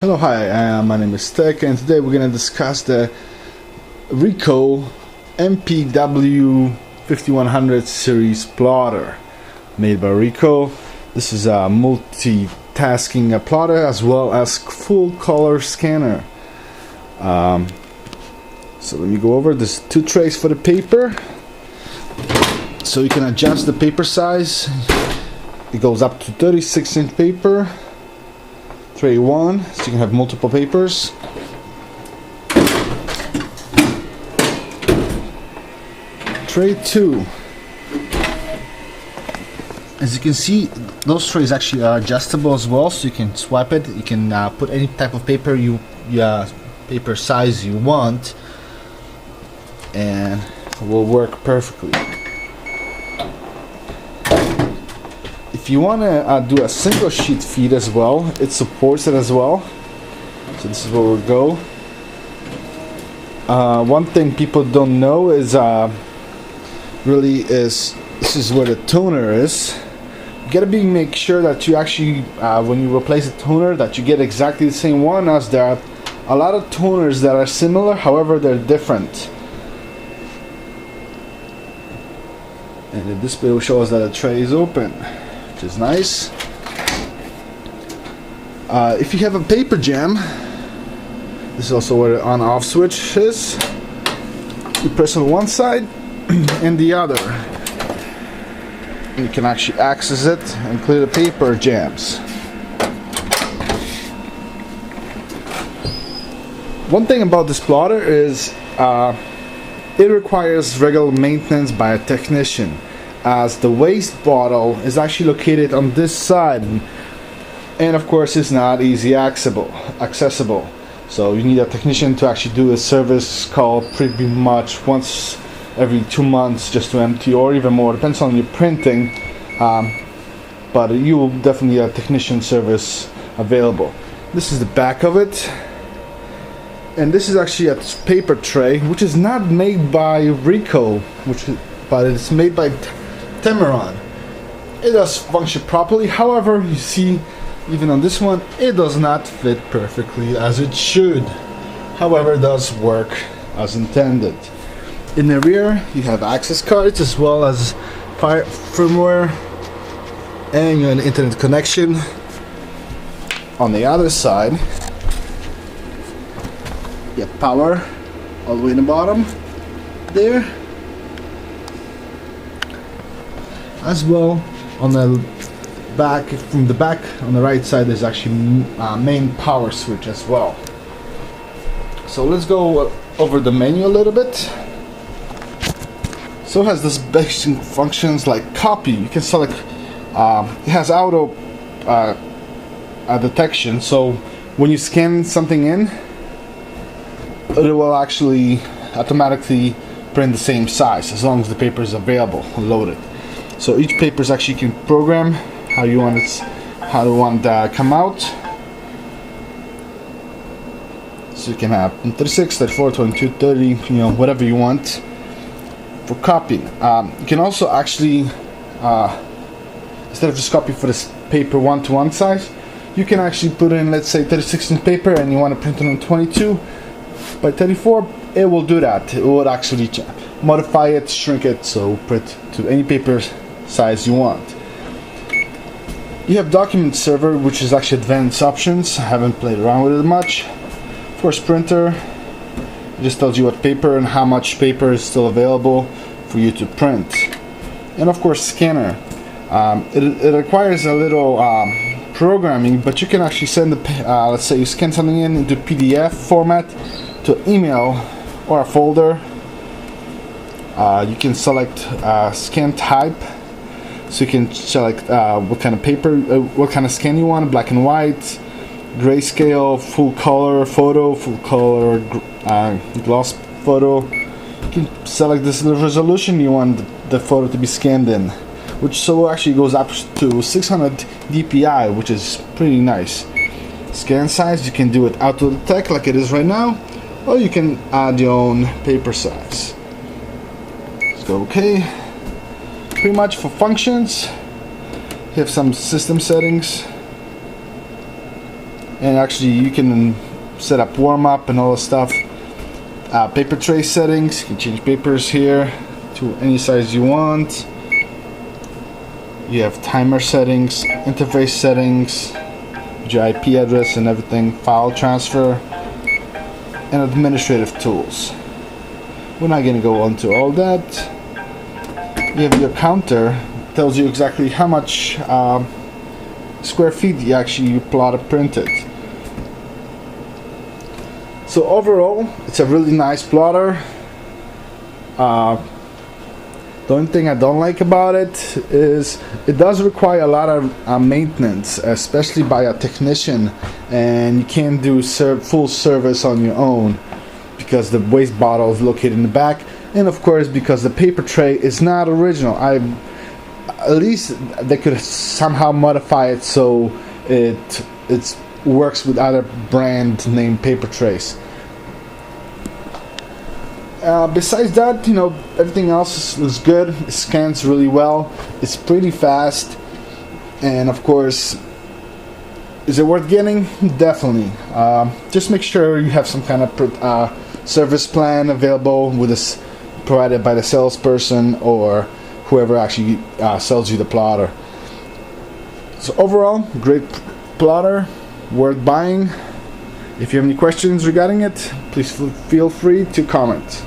Hello, hi, my name is Tech, and today we're going to discuss the Ricoh W5100 series plotter made by Ricoh. This is a multitasking plotter as well as full color scanner. So let me go over. There's two trays for the paper, so you can adjust the paper size. It goes up to 36-inch paper. Tray 1, so you can have multiple papers. Tray 2. As you can see, those trays actually are adjustable as well, so you can swipe it. You can put any type of paper paper size you want, and it will work perfectly. If you want to do a single sheet feed as well, it supports it as well. So this is where we'll go. One thing people don't know is this is where the toner is. You gotta make sure that you actually when you replace the toner, that you get exactly the same one, as there are a lot of toners that are similar, however they're different. And the display will show us that the tray is open, which is nice. If you have a paper jam, this is also where the on-off switch is. You press on one side and the other. You can actually access it and clear the paper jams. One thing about this plotter is it requires regular maintenance by a technician, as the waste bottle is actually located on this side, and of course it's not easy accessible. So you need a technician to actually do a service call pretty much once every 2 months, just to empty, or even more, depends on your printing, but you will definitely need a technician service available. This is the back of it, and this is actually a paper tray which is not made by Ricoh, but it's made by Tamron. It does function properly, however, you see, even on this one, it does not fit perfectly as it should. However, it does work as intended. In the rear, you have access cards as well as firmware and an internet connection. On the other side, you have power all the way in the bottom there. As well, on the back, from the back on the right side, there's actually main power switch as well. So let's go over the menu a little bit. So it has this basic functions like copy. You can select. It has auto detection, so when you scan something in, it will actually automatically print the same size as long as the paper is available loaded. So each paper is actually, you can program how you want it, to come out. So you can have 36, 34, 22, 30, you know, whatever you want for copying. You can also actually, instead of just copy for this paper 1-to-1 size, you can actually put in, let's say, 36-inch paper, and you want to print it on 22 by 34. It will do that. It will actually modify it, shrink it, so print to any paper size you want. You have document server, which is actually advanced options. I haven't played around with it much. Of course, printer, it just tells you what paper and how much paper is still available for you to print. And of course, scanner. It requires a little programming, but you can actually send let's say you scan something into PDF format to email or a folder. You can select scan type, so you can select what kind of paper, what kind of scan you want: black and white, grayscale, full color photo, full color gloss photo. You can select this resolution you want the photo to be scanned in, which so actually goes up to 600 dpi, which is pretty nice. Scan size, you can do it auto detect like it is right now, or you can add your own paper size. So okay, pretty much for functions, you have some system settings. and actually you can set up warm up and all the stuff. Paper tray settings, you can change papers here to any size you want. You have timer settings, interface settings, your IP address and everything, file transfer, and administrative tools. We're not going to go into all that. You have your counter, tells you exactly how much square feet you actually your plotter printed. So overall, it's a really nice plotter. The only thing I don't like about it is it does require a lot of maintenance, especially by a technician, and you can't do full service on your own because the waste bottle is located in the back, and of course because the paper tray is not original. At least they could somehow modify it so it works with other brand name paper trays. Besides that, you know, everything else looks good. It scans really well. It's pretty fast, and of course, is it worth getting? Definitely. Just make sure you have some kind of service plan available with this provided by the salesperson or whoever actually sells you the plotter. So overall, great plotter, worth buying. If you have any questions regarding it, please feel free to comment.